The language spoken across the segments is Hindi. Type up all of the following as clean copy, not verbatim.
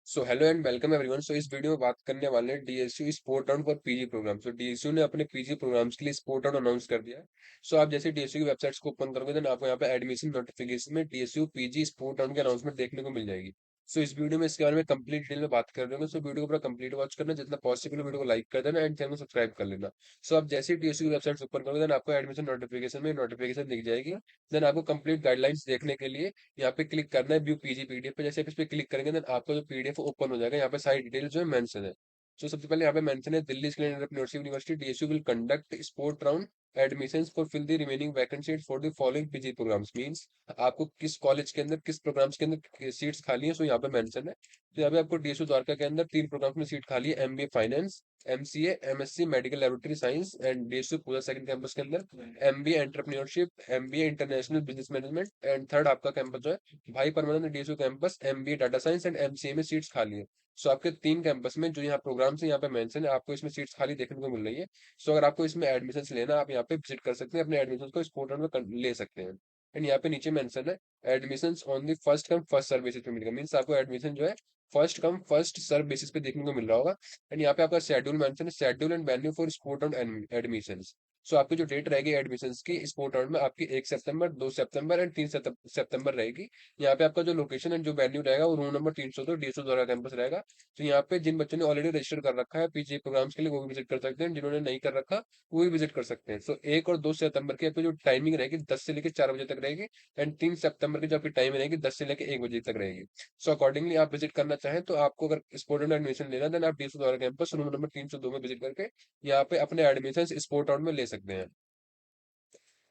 So hello and welcome everyone. So इस वीडियो में बात करने वाले हैं DSU spot on for PG programme. So DSU ने अपने पीजी प्रोग्राम्स के लिए स्पोर्ट ऑन अनाउंस कर दिया है। सो आप जैसे डीएसयू की वेबसाइट्स को ओपन करोगे देन आपको यहाँ पे एडमिशन नोटिफिकेशन में डीएसयू पीजी स्पोर्ट ऑन की अनाउंसमेंट देखने को मिल जाएगी। सो इस वीडियो में इसके बारे में कंप्लीट डिटेल में बात कर रहे हैं। सो वीडियो को पूरा कंप्लीट वॉच करना, जितना पॉसिबल वीडियो को लाइक कर देना एंड चैनल को सब्सक्राइब कर लेना। सो आप जैसे ही डीएसयू की वेबसाइट ओपन करोगे देन आपको एडमिशन नोटिफिकेशन में नोटिफिकेशन दिख जाएगी। देन आपको कंप्लीट गाइडलाइंस देखने के लिए यहाँ पे क्लिक करना है व्यू पीजी पीडीएफ पे। जैसे आप इस पे क्लिक करेंगे देन आपका जो पीडीएफ ओपन हो जाएगा। यहाँ पे सारी डिटेल जो है मेंशन है। तो सबसे पहले यहाँ पे मेंशन है Delhi skill entrepreneurship university DSU will conduct sport round admissions for fill the remaining vacant seat for the following PG programmes. Means आपको किस कॉलेज के अंदर किस प्रोग्राम्स के अंदर सीट्स खाली है, सो यहाँ पे मेंशन है। तो यहाँ पे आपको डीएसयू द्वारका के अंदर 3 प्रोग्राम्स में सीट खाली है, MBA finance, MCA, MSc medical laboratory science and DSU Pooja second campus के अंदर MBA entrepreneurship, MBA international business management and third आपका कैंपस जो है भाई Parmanand DSU campus MBA data science and MCA में सीट्स खाली है। सो आपके 3 कैंपस में जो यहाँ प्रोग्राम्स है यहाँ पे मेंशन है, आपको इसमें सीट्स खाली देखने को मिल रही है। सो अगर आपको इसमें एडमिशन लेना आप यहाँ पे विजिट कर सकते हैं, अपने एडमिशन को इस पोर्टल में ले सकते हैं। एंड यहाँ पे नीचे मेंशन है admission on the first come first serve basis पे मिलेगा। मीन्स आपको एडमिशन जो है first come first serve basis पे देखने को मिल रहा होगा। एंड यहाँ पे आपका शेड्यूल मेंशन है, schedule and venue for spot on admission. So आपकी जो डेट रहेगी एडमिशन्स की स्पोर्ट राउंड में आपकी 1 सितंबर, 2 सितंबर एंड 3 सितंबर रहेगी। यहाँ पे आपका जो लोकेशन एंड जो वेन्यू रहेगा वो रूम नंबर 302 डीएसयू द्वारा कैंपस रहेगा। तो यहाँ पे जिन बच्चों ने ऑलरेडी रजिस्टर कर रखा है पीजी प्रोग्राम्स के लिए वो भी विजिट कर सकते हैं, जिन्होंने नहीं कर रखा वो भी विजिट कर सकते हैं। सो 1 और 2 सितंबर की आपकी जो टाइमिंग रहेगी 10 से लेकर 4 बजे तक रहेगी। एंड 3 सितंबर की जो आपकी टाइम रहेगी 10 से लेकर 1 बजे तक रहेगी। सो अकॉर्डिंगली आप विजिट करना चाहें तो आपको अगर स्पोर्ट एडमिशन लेना देन आप डीएसयू द्वारा कैंपस रूम नंबर 302 में विजिट करके यहाँ पे अपने एडमिशन स्पोर्ट में ले सकते हैं।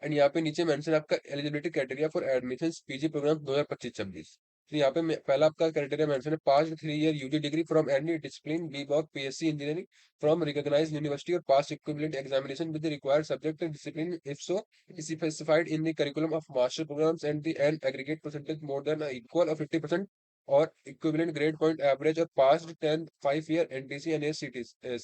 एंड यहाँ पे नीचे मेंशन है आपका eligibility criteria for admission PG programme 2025-26। तो यहाँ पे पहला आपका क्राइटेरिया मेंशन है pass 3 year UG degree from any discipline B voc PSC engineering from recognised university और pass equivalent examination with the required subject and discipline if so specified in the curriculum of master programmes and the an aggregate percentage more than equal of 50% और इक्विवेलेंट ग्रेड पॉइंट एवरेज और पास 10 5 ईयर एनटीसी एनएस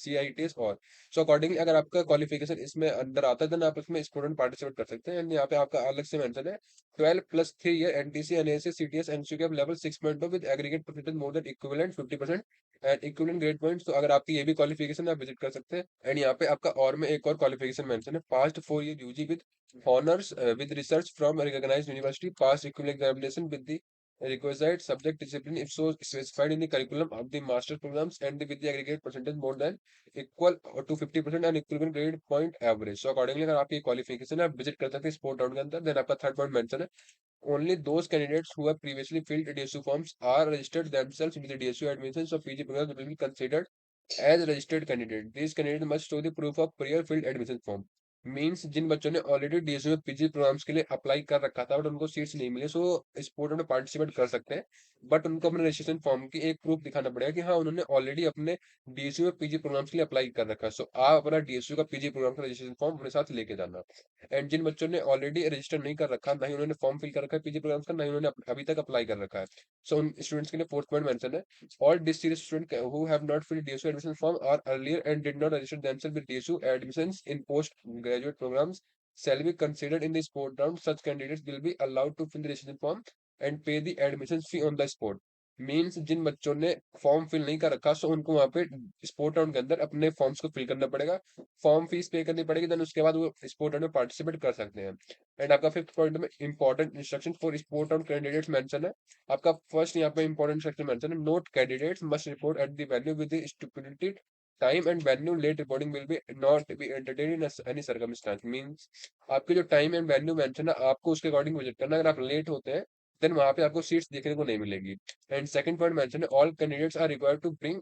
सीआईटीएस और। सो अकॉर्डिंगली अगर आपका क्वालिफिकेशन इसमें अंदर आता है देन आप इसमें स्टूडेंट पार्टिसिपेट कर सकते हैं। एंड यहाँ पे आपका अलग से मेंशन है 12 + 3 year NTC NSA CTS NCQ level 6.2 with aggregate percentage more then equivalent 50% and equivalent grade points. तो अगर आपकी ये भी क्वालिफिकेशन आप विजिट कर सकते हैं। एंड यहाँ पे आपका और में एक और क्वालिफिकेशन मेंशन है past 4 year UG with honours with research from recognised university pass equivalent examination with the requisite subject discipline if so specified in the curriculum of the master programs and with the aggregate percentage more than equal to 50% and equivalent grade point average। so accordingly अगर आपकी क्वालिफिकेशन है आप विजिट कर सकते हैं स्पोर्ट राउंड के अंदर। देन आपका थर्ड पॉइंट मेंशन है only those candidates who have previously filled DSU forms are registered themselves with the DSU admissions of PG programs will be considered as registered candidate। These candidates must show the proof of prior filled admission form। Means जिन बच्चों ने ऑलरेडी डीएसयू में पीजी प्रोग्राम्स के लिए अप्लाई कर रखा था बट उनको सीट्स नहीं मिले, सो स्पोर्ट में पार्टिसिपेट कर सकते हैं। बट उनको अपने रजिस्ट्रेशन फॉर्म की एक प्रूफ दिखाना पड़ेगा कि हाँ उन्होंने ऑलरेडी अपने डीएसयू में पीजी प्रोग्राम्स के लिए अप्लाई कर रखा है। सो आप अपना डीएसयू का पीजी प्रोग्राम का रजिस्ट्रेशन फॉर्म अपने साथ लेके जाना। एंड जिन बच्चों ने ऑलरेडी रजिस्टर नहीं कर रखा, ना ही उन्होंने फॉर्म फिल कर रखा है पीजी प्रोग्राम्स का, ना ही उन्होंने अभी तक अप्लाई कर रखा है, सो उन स्टूडेंट्स के लिए फोर्थ पॉइंट मेंशन है all district students who have not filled DSU admission form are earlier and did not register themselves with DSU admissions in postgraduate programs shall be considered in the sport round। Such candidates will be allowed to fill the registration form and pay the admission fee on the spot। Means जिन बच्चों ने फॉर्म फिल नहीं कर रखा सो उनको वहां पे स्पोर्ट राउंड के अंदर अपने फॉर्म्स को फिल करना पड़ेगा, फॉर्म फीस पे करनी पड़ेगी, देन उसके बाद वो स्पोर्ट राउंड में पार्टिसिपेट कर सकते हैं। एंड आपका फिफ्थ पॉइंट में important instruction for sport round candidates mention है। आपका फर्स्ट यहाँ पे इंपॉर्टेंट सेक्शन मेंशन है note candidates must report at the venue with the stipulated time and venue late reporting will be not be entertain in any circumstance. Means आपके जो टाइम एंड वेन्यू मेंशन है आपको उसके अकॉर्डिंग विजिट करना। अगर आप लेट होते हैं देन वहां पे आपको सीट्स देखने को नहीं मिलेगी। एंड सेकंड पॉइंट मेंशन है all candidates are required to bring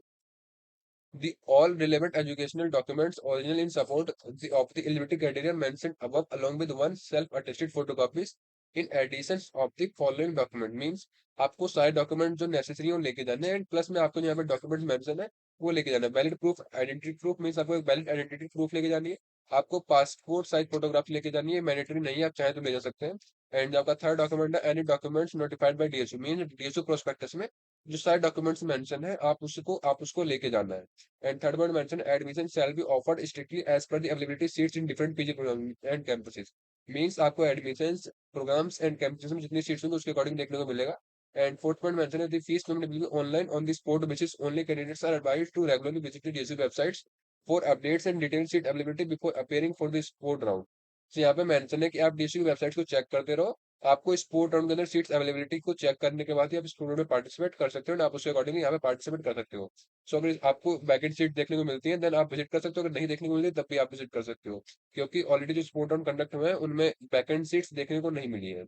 the all relevant educational documents original in support of the eligibility criteria mentioned above along with one self-attested photocopies in addition of the following document। means आपको सारे डॉक्यूमेंट जो नेसेसरी है वो लेके जाने हैं। प्लस में आपको यहाँ पे डॉक्यूमेंट्स मेंशन है वो लेके जाना है। Valid proof identity proof means आपको एक वैलिड आइडेंटिटी प्रूफ लेके जानी है। आपको पासपोर्ट साइज फोटोग्राफ लेके जानी है, मैंडेटरी नहीं है, आप चाहे तो ले जा सकते हैं। एंड आपका थर्ड डॉक्यूमेंट है any documents notified by DSU. Mean DSU prospectus में जो सारे डॉक्यूमेंट्स मेंशन है आप उसको लेके जाना है। And third one mentioned admission shall be offered strictly as per the availability seats in different PG programs and campuses। Means आपको एडमिशंस प्रोग्राम्स एंड कैंपसेस में जितनी सीट्स होंगी उसके अकॉर्डिंग देखने को मिलेगा। And fourth point mentioned is the fees payment will be online on the spot basis only. Candidates are advised to regularly visit the DSU websites for updates and detailed seat availability before appearing for the sport round. तो यहाँ पे मेंशन है कि आप डीएसयू की वेबसाइट को चेक करते रहो। आपको स्पोर्ट राउंड के अंदर सीट्स अवेलेबिलिटी को चेक करने के बाद ही आप स्पोर्ट राउंड में पार्टिसिपेट कर सकते हो और आप उसके अकॉर्डिंगली यहाँ पे पार्टिसिपेट कर सकते हो। सो अगर आपको वैकेंट सीट देखने को मिलती है देन आप विजिट कर सकते हो, अगर नहीं देखने को मिलती तब भी आप विजिट कर सकते हो, क्योंकि ऑलरेडी जो स्पोर्ट राउंड कंडक्ट हुए हैं उनमें वैकेंट सीट्स देखने को नहीं मिली है।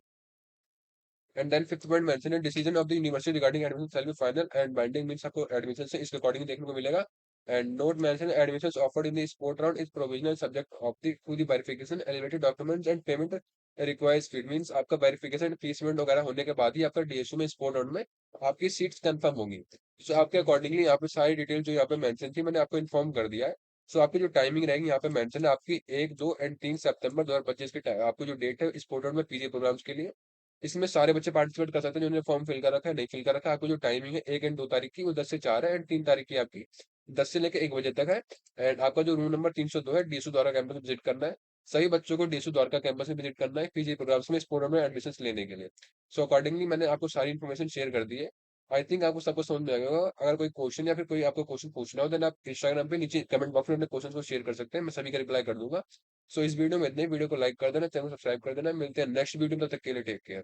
And then fifth point mention है decision of the university regarding admission shall be final and binding, means आपको एडमिशन से इसके अकॉर्डिंग देखने को मिलेगा। And note mention admissions offered in the spot round is provisional subject of the to the verification elevated documents and payment requires feed, means आपका वेरिफिकेशन फीस पेमेंट वगैरह होने के बाद ही आपका डीएसयू में स्पोर्ट राउंड में आपकी सीट्स कंफर्म होंगी। सो आपके अकॉर्डिंगली यहाँ पे सारी डिटेल जो यहाँ पे मेंशन थी मैंने आपको इन्फॉर्म कर दिया है। सो आपकी जो टाइमिंग रहेगी यहाँ पे मेंशन है आपकी 1, 2 एंड 3 सितंबर 2025 की आपको जो डेट है स्पोर्ट राउंड में पीजी प्रोग्राम्स के लिए, इसमें सारे बच्चे पार्टिसिपेट कर सकते हैं जिन्होंने फॉर्म फिल कर रखा है, नहीं फिल कर रखा है। आपको जो टाइमिंग है 1 एंड 2 तारीख की वो 10 से 4 है, एंड 3 तारीख की आपकी 10 से लेकर 1 बजे तक है। एंड आपका जो रूम नंबर 302 है डीएसयू द्वारा कैंपस विजिट करना है। सभी बच्चों को डीएसयू द्वारका कैंपस में विजिट करना है पीजी प्रोग्राम्स में स्पोर्ट में एडमिशन लेने के लिए। सो अकॉर्डिंगली मैंने आपको सारी इन्फॉर्मेशन शेयर कर दी है। आई थिंक आपको सबको समझ में आ गया होगा। अगर कोई क्वेश्चन या फिर कोई आपको क्वेश्चन पूछना हो देन आप इंस्टाग्राम पे नीचे कमेंट बॉक्स में अपने क्वेश्चन को शेयर कर सकते हैं, मैं सभी का रिप्लाई कर दूंगा। सो इस वीडियो में इतने, वीडियो को लाइक कर देना, चैनल सब्सक्राइब कर देना। मिलते हैं नेक्स्ट वीडियो में, तब तक के लिए टेक केयर।